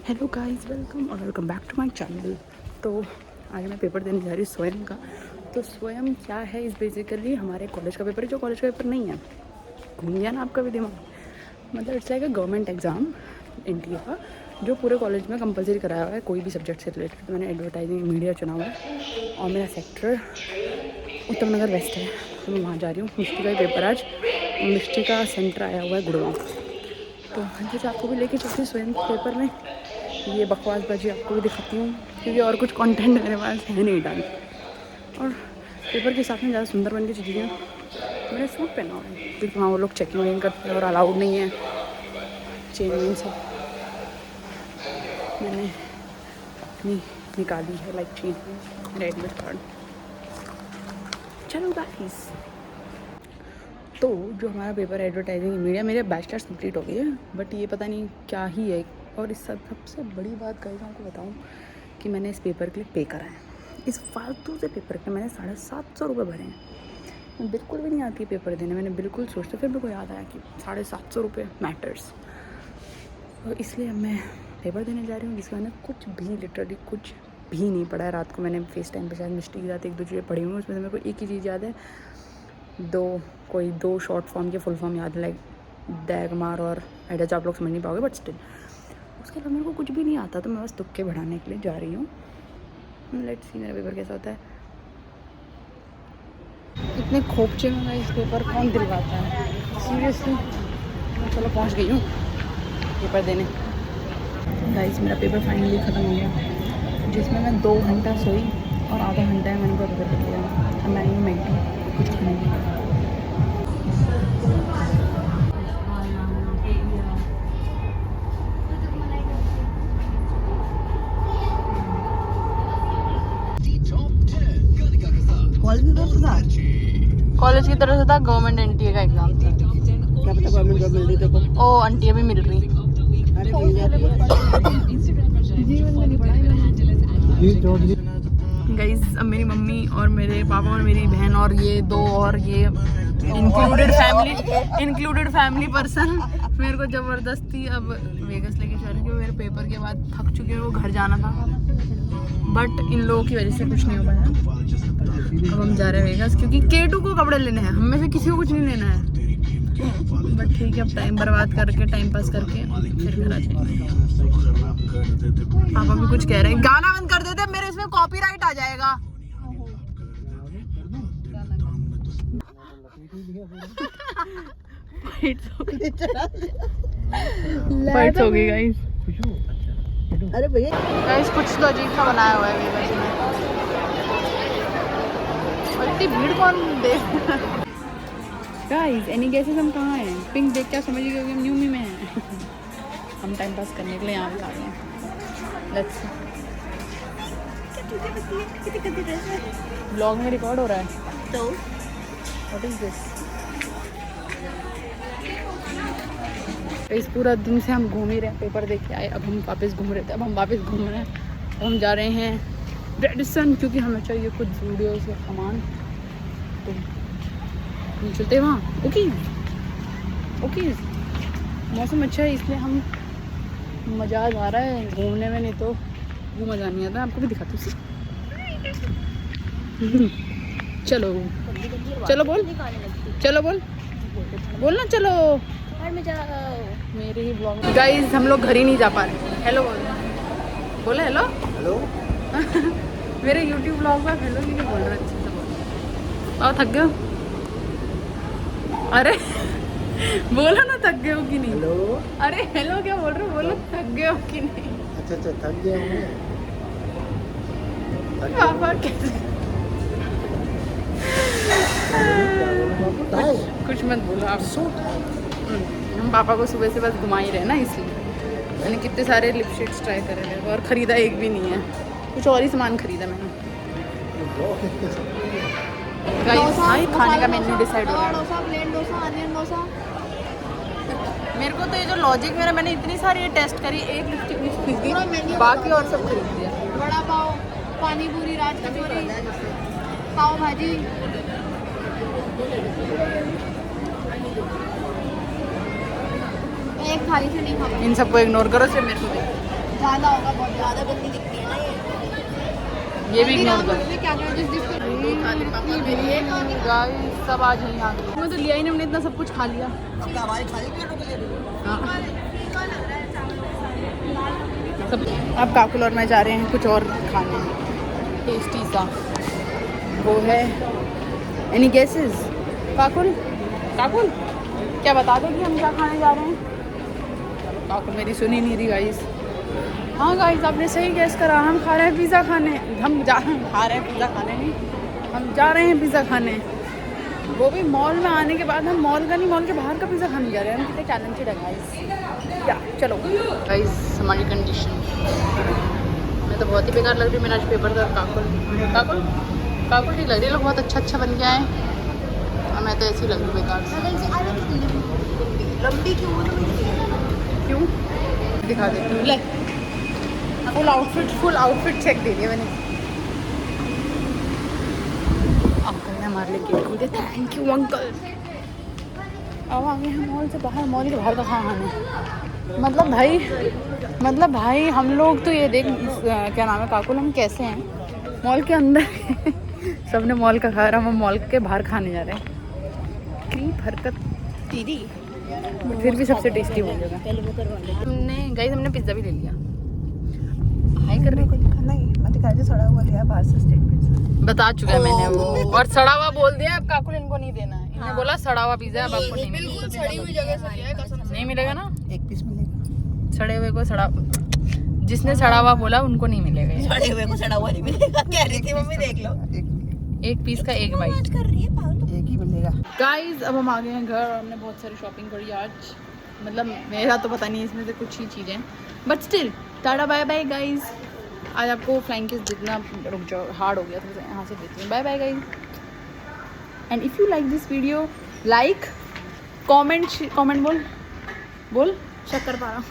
Hello guys, welcome और welcome back to my channel. तो आज मैं पेपर देने जा रही हूँ स्वयं का। तो स्वयं क्या है, इस बेसिकली हमारे कॉलेज का पेपर है, जो कॉलेज का पेपर नहीं है। घूम गया ना आपका भी दिमाग। मतलब it's like a government exam India का, जो पूरे कॉलेज में कंपलसरी कराया हुआ है कोई भी सब्जेक्ट से रिलेटेड। तो मैंने एडवर्टाइजिंग मीडिया चुना हुआ है और मेरा सेक्टर उत्तम नगर वेस्ट है, तो मैं वहाँ जा रही हूँ। मिष्टी का ही पेपर आज, मिष्टी का सेंटर आया हुआ है गुड़गांव। तो जैसे आपको भी लेके चलती हूँ स्वयं के पेपर में। ये बकवास बाजी आपको भी दिखाती हूँ, क्योंकि और कुछ कंटेंट मेरे पास है नहीं डाल। और पेपर के साथ में ज़्यादा सुंदर बन के चीज़ें मैंने सूट पहना हुआ है, क्योंकि वहाँ वो लोग चेकिंग वेकिंग करते हैं और अलाउड नहीं है चेन वेन सब। मैंने अपनी निकाली है लाइक चेन एडमिट कार्ड। चलो गाइस, तो जो हमारा पेपर एडवर्टाइजिंग मीडिया, मेरे बैचलर्स कंप्लीट हो गई है, बट ये पता नहीं क्या ही है। और इस सबसे बड़ी बात कहीं आपको बताऊँ कि मैंने इस पेपर के लिए पे करा है। इस फालतू से पेपर के मैंने 750 रुपये भरे हैं। बिल्कुल भी नहीं आती पेपर देने, मैंने बिल्कुल सोचते, फिर मेरे को याद आया कि 750 रुपये मैटर्स। तो इसलिए अब मैं पेपर देने जा रही हूँ, जिसका मैंने कुछ भी लिटरली कुछ भी नहीं पढ़ा है। रात को मैंने फेस टाइम पर शायद मिस्टेक के साथ एक दो चीज़ें पढ़ी हुई, उसमें से मेरे को एक ही चीज़ याद है, दो शॉर्ट फॉर्म के फुल फॉर्म याद है, लाइक दैगमार और एडज। आप लोग समझ नहीं पाओगे, बट स्टिल उसके अलावा मेरे को कुछ भी नहीं आता। तो मैं बस तुक्के बढ़ाने के लिए जा रही हूँ। लेट्स सी मेरा पेपर कैसा होता है। इतने खोपचे में इस पेपर कौन दिलवाता है सीरियसली। चलो पहुँच गई हूँ पेपर देने। गाइस, मेरा पेपर फाइनली ख़त्म हो गया, जिसमें मैं 2 घंटा सोई और आधा घंटा मैंने पेपर कर दिया। अब मैं नहीं मैगी कुछ खाने की। कॉलेज की तरफ से था, गवर्नमेंट एनटीए का एग्जाम था। क्या पता गवर्नमेंट जॉब मिल रही तेरे को। ओ एनटीए भी मिल रही। गाइस, अब मेरी मम्मी और मेरे पापा और मेरी बहन और ये दो और ये इंक्लूडेड फैमिली पर्सन मेरे को ज़बरदस्ती अब वेगस लेके चल रही है। मेरे पेपर के बाद थक चुके हैं, वो घर जाना था, बट इन लोगों की वजह से कुछ नहीं हो पाया। अब हम जा रहे हैं वेगस, क्योंकि K2 को कपड़े लेने हैं। हम में से किसी को कुछ नहीं लेना है, बट ठीक है, अब टाइम बर्बाद करके टाइम पास करके फिर घर आ जाएंगे। पापा भी कुछ कह रहे हैं, गाना बंद कर देते, मेरे इसमें कॉपीराइट आ जाएगा। फाइट्स हो गई गाइस। अरे भैया गाइस, कुछ तो अजीब सा बनाया हुआ है वेगस में। इतनी भीड़ कौन देख। गाइस, एनी गेसेस हम कहाँ हैं? पिंक देख क्या समझ गए, हम न्यू मी में हैं। हम टाइम पास करने के लिए यहाँ भी आ गए हैं। लेट्स व्लॉग में रिकॉर्ड हो रहा है। तो व्हाट इज दिस? इस पूरा दिन से हम घूम ही रहे हैं, पेपर देख के आए, अब हम वापस घूम रहे थे, अब हम वापस घूम रहे हैं। अब हम जा रहे हैं रेडिसन, क्योंकि हमें चाहिए कुछ वीडियोस या सामान। तो हम चलते हैं वहाँ। ओके, मौसम अच्छा है इसलिए हम मज़ा आ रहा है घूमने में, नहीं तो वो मज़ा नहीं आता। आपको भी दिखाती हूँ। चलो बोलना चलो। मेरे ही ब्लॉग। गाइस, हम लोग घर ही नहीं जा पा रहे। हेलो बोले हेलो। मेरे यूट्यूब ब्लॉग में हेलो नहीं बोल रहे अच्छे से बोल। और थक गए हो? अरे बोलो ना, थक गए हो कि नहीं? हेलो। अरे हेलो क्या बोल रहे हो, बोलो थक गए हो कि नहीं? अच्छा थक गया हूँ। पापा कैसे कुछ मत बोलो आप। हम पापा को सुबह से बस घुमा ही रहे ना, इसलिए मैंने कितने सारे लिपस्टिक्स ट्राई करे हैं और ख़रीदा एक भी नहीं है, कुछ और ही सामान ख़रीदा मैंने। खाने का मेन्यू डिसाइड हो रहा है। Dosa, plain dosa, onion dosa. मेरे को तो ये जो लॉजिक मैंने इतनी सारी टेस्ट करी, एक लिपस्टिक नहीं खरीदी, बाकी और सब खरीद दिया। बड़ा पाव, पानी पूरी, राज कचौरी, पाव भाजी। एक थाली से नहीं खा। इन सबको इग्नोर करो, सिर्फ मेरे को देखो। ज्यादा होगा, बहुत ज्यादा गंदी दिखती है ना ये भी इग्नोर कर। क्या क्या जिस जिसको गाइस सब आज यहीं आ गए। मैं तो लिया ही नहीं, हमने इतना सब कुछ खा लिया। हाँ। सब अब काकुल और मैं जा रहे हैं कुछ और खाने, टेस्टी सा। वो है एनी गेसेस? काकुल काकुल क्या बता दो कि हम क्या खाने जा रहे हैं? काकुल मेरी सुनी नहीं रही गाइस। हाँ गाइस आपने सही गैस करा, हम खा रहे हैं पिज़्ज़ा खाने। हम खा रहे हैं पिज़्ज़ा खाने नहीं, हम जा रहे हैं पिज़्ज़ा खाने। वो भी मॉल में आने के बाद। हम मॉल का नहीं, मॉल के बाहर का पिज़्ज़ा खाने जा रहे हैं। हम कितने टैलेंटेड है गाइस। क्या चलो गाइस हमारी कंडीशन। मैं तो बहुत ही बेकार लग रही है। मेरा आज पेपर था। काकुल काकुल काकुल ठीक लग रही है, लोग बहुत अच्छा बन गया है और मैं तो ऐसी लग रही बेकार से। लंबी क्यों क्यों दिखा देती हूँ। ले फुल आउटफिट चेक दे दिया मैंने। अंकल ने हमारे लिए केक खोले, थैंक यू अंकल। अब आ गए हैं मॉल से बाहर। मॉल के बाहर का खाना है मतलब भाई हम लोग तो ये देख क्या नाम है काकुल, हम कैसे हैं मॉल के अंदर सबने मॉल का खा रहा, हम मॉल के बाहर खाने जा रहे हैं। क्रीप हरकत तेरी, फिर भी सबसे टेस्टी हो जाएगा। हमने पिज्ज़ा भी ले लिया। हाय कर रही नहीं मैं तो कहती सड़ा हुआ लिया बाहर से स्टेट पिज्जा। बता चुका है मैंने वो, और सड़ा हुआ बोल दिया। अब काकुल इनको नहीं देना है। इन्हें बोला सड़ा हुआ पिज्जा अब आपको नहीं मिलेगा। बिल्कुल सड़ी हुई जगह से लिया है कसम से। नहीं मिलेगा ना, एक पीस मिलेगा। सड़े हुए को सड़ा, जिसने सड़ा हुआ बोला उनको नहीं मिलेगा ये। सड़े हुए को सड़ा हुआ नहीं मिलेगा, कह रही थी मम्मी देख लो। एक पीस का एक बाइट कर रही है पागल। एक ही मिलेगा। गाइस अब हम आ गए हैं घर और हमने बहुत सारी शॉपिंग करी आज। मतलब मेरा तो पता नहीं, इसमें से कुछ ही चीज़ें, but still tata bye bye guys. आज आपको फ्लाइंग किस जितना रुक जाओ हार्ड हो गया था, यहाँ से देती हूँ। Bye bye guys. And if you like this video like comment बोल शक्कर पारा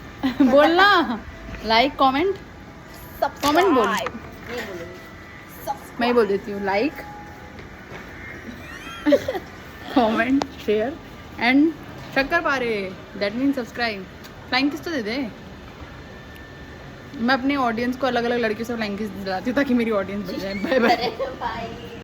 बोलना लाइक कमेंट बोल। मैं ही बोल देती हूँ लाइक कमेंट शेयर एंड शक्कर पारे, that mean subscribe. Flying kiss तो दे दे। मैं अपने ऑडियंस को अलग अलग लड़कियों से फ्लाइंग किस दिलाती हूँ ताकि मेरी ऑडियंस बढ़ जाए। Bye bye.